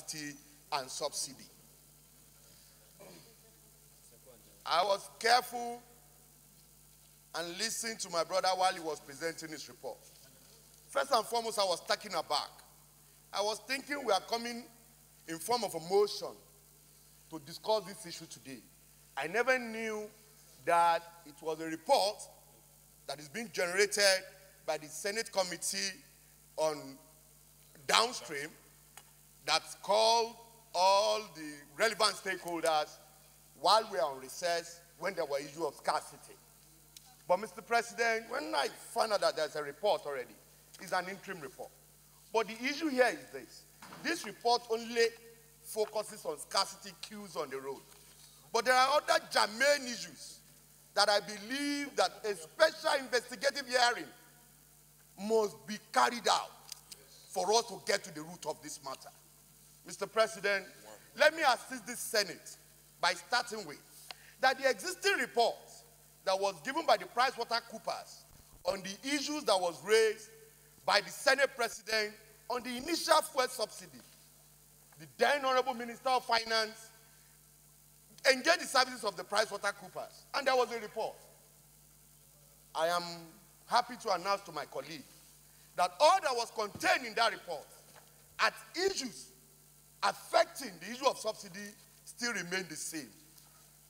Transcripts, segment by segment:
scarcity and subsidy. I was careful and listened to my brother while he was presenting his report. First and foremost, I was taken aback. I was thinking we are coming in form of a motion to discuss this issue today. I never knew that it was a report that is being generated by the Senate Committee on Downstream that's called all the relevant stakeholders while we are on recess when there were issues of scarcity. But Mr. President, when I found out that there's a report already, it's an interim report. But the issue here is this. This report only focuses on scarcity queues on the road. But there are other germane issues that I believe that a special investigative hearing must be carried out for us to get to the root of this matter. Mr. President, let me assist this Senate by starting with that the existing report that was given by the PricewaterhouseCoopers on the issues that was raised by the Senate President on the initial fuel subsidy, the then Honorable Minister of Finance engaged the services of the PricewaterhouseCoopers, and there was a report. I am happy to announce to my colleague that all that was contained in that report at issues affecting the issue of subsidy still remain the same.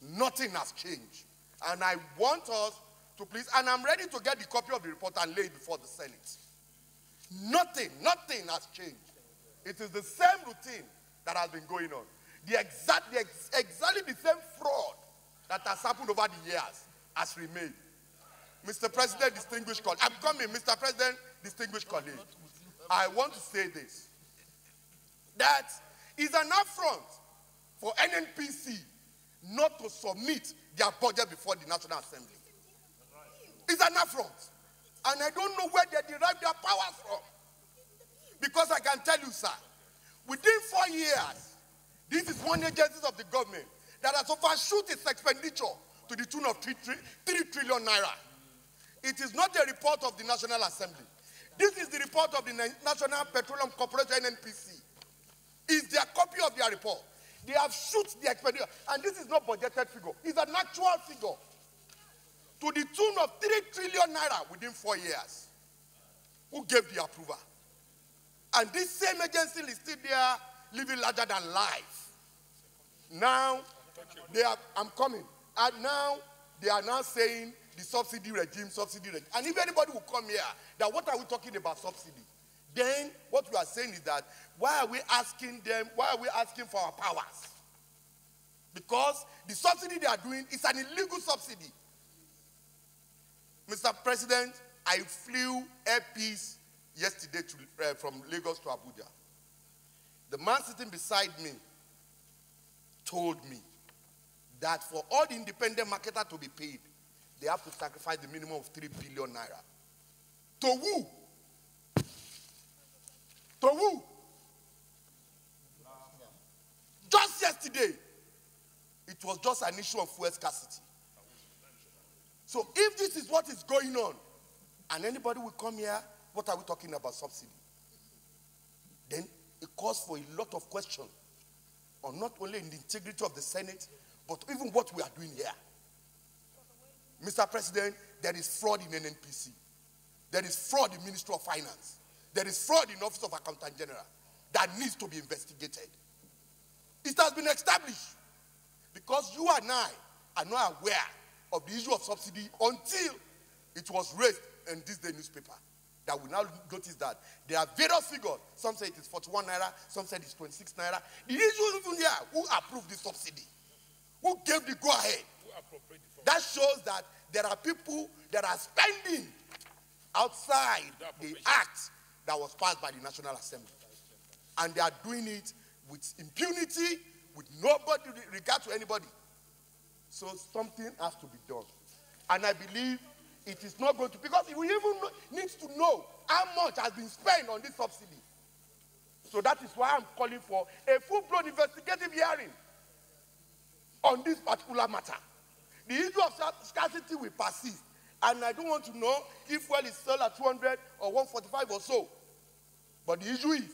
Nothing has changed. And I want us to please, and I'm ready to get the copy of the report and lay it before the Senate. Nothing has changed. It is the same routine that has been going on. Exactly the same fraud that has happened over the years has remained. Mr. President, distinguished colleague, I'm coming, Mr. President, distinguished colleague. I want to say this. That is an affront for NNPC not to submit their budget before the National Assembly. It's an affront. And I don't know where they derive their powers from. Because I can tell you, sir, within 4 years, this is one agency of the government that has overshoot its expenditure to the tune of 3 trillion naira. It is not a report of the National Assembly. This is the report of the National Petroleum Corporation, NNPC. It's their copy of their report. They have shoot the expenditure. And this is not budgeted figure. It's an actual figure. To the tune of 3 trillion naira within 4 years. Who gave the approval? And this same agency is still there living larger than life. Now, I'm coming. And now, they are now saying the subsidy regime. And if anybody will come here, that what are we talking about subsidy? Then, what we are saying is that, why are we asking for our powers? Because the subsidy they are doing is an illegal subsidy. Mr. President, I flew Air Peace yesterday from Lagos to Abuja. The man sitting beside me told me that for all the independent marketers to be paid, they have to sacrifice the minimum of 3 billion naira. To who? To who? Just yesterday, it was just an issue of fuel scarcity. So if this is what is going on, and anybody will come here, what are we talking about subsidy? Then it calls for a lot of questions on not only in the integrity of the Senate, but even what we are doing here. Mr. President, there is fraud in NNPC. There is fraud in Ministry of Finance. There is fraud in Office of Accountant General that needs to be investigated. It has been established because you and I are not aware of the issue of subsidy until it was raised in this day newspaper. That we now notice that there are various figures. Some say it is 41 naira, some say it is 26 naira. The issue is even here, who approved the subsidy? Who gave the go-ahead? That shows that there are people that are spending outside the act that was passed by the National Assembly. And they are doing it with impunity, with nobody regard to anybody. So something has to be done. And I believe it is not going to, because we even need to know how much has been spent on this subsidy. So that is why I'm calling for a full-blown investigative hearing on this particular matter. The issue of scarcity will persist. And I don't want to know if fuel is sold at 200 or 145 or so. But the issue is,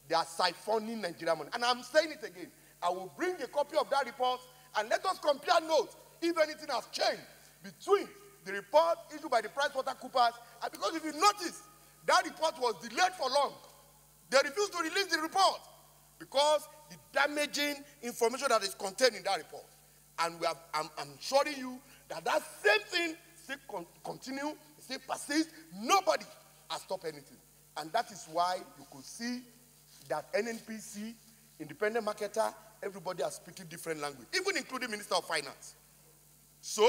They are siphoning Nigerian money. And I'm saying it again. I will bring a copy of that report and let us compare notes if anything has changed between the report issued by the PricewaterhouseCoopers. And because if you notice, that report was delayed for long. They refused to release the report because the damaging information that is contained in that report. And I'm assuring you that that same thing still continue, still persist. Nobody has stopped anything. And that is why you could see that NNPC, independent marketer, everybody are speaking different language, even including Minister of Finance. So,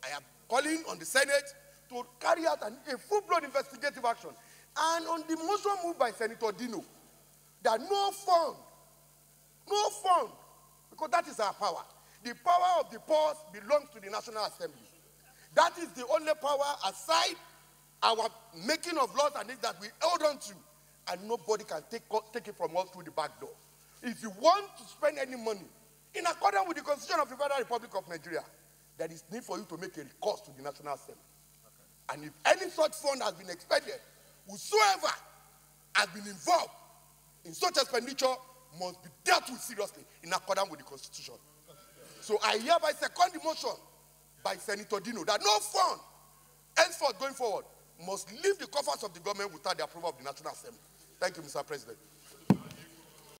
I am calling on the Senate to carry out a full-blown investigative action. And on the motion moved by Senator Dino, that no fund, because that is our power. The power of the purse belongs to the National Assembly. That is the only power aside our making of laws and things that we held on to, and nobody can take it from us through the back door. If you want to spend any money in accordance with the Constitution of the Federal Republic of Nigeria, there is need for you to make a recourse to the National Assembly. Okay. And if any such fund has been expended, whosoever has been involved in such expenditure must be dealt with seriously in accordance with the Constitution. So I hereby second the motion by Senator Dino that no fund, henceforth going forward, must leave the coffers of the government without the approval of the National Assembly. Thank you, Mr. President.